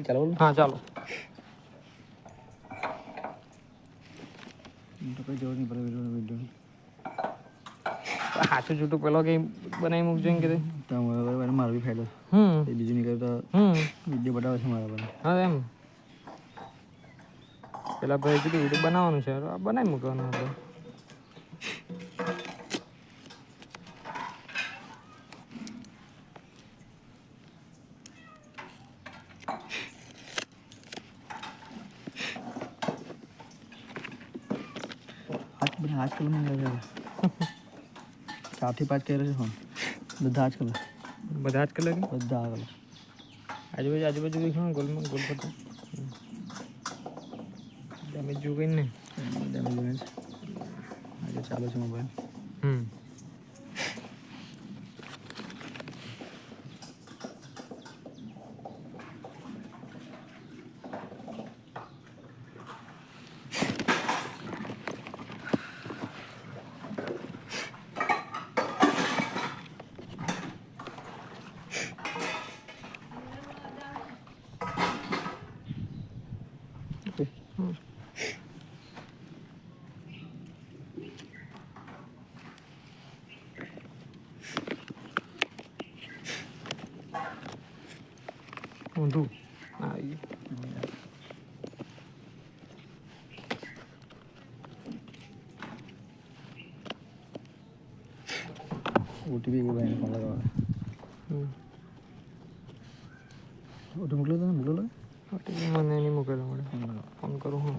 ચાલો હા ચાલો તો કોઈ જરૂર નહીં પડે વિડીયો સાચું જૂઠું પેલો કઈ બનાવી મૂકજો એમ કીધું તમારે મારો બી ફાયદો એ બીજું નહીં કરે તો વિડીયો બતાવે છે મારા પર હા એમ પેલા ભાઈ કીધું વિડીયો બનાવવાનું છે બનાવી મૂકવાનું આપણે આજ કલર નહીં 4 થી 5 કર્યો છે ફોન બધા આજ કલર બધા જ કલર બધા આ કલર આજુબાજુ દેખો ગોલમાં ગોલ પટ્ટા ડેમેજ જો ગઈ ને ડેમેજ આજે ચાલુ છે મોબાઈલ ઊંધું આવી ઓટીપી કે ભાઈને ફોન લગાવવા ઓટીપી મોકલો તો મને નહીં મોકલેલો મળે ફોન કરું હું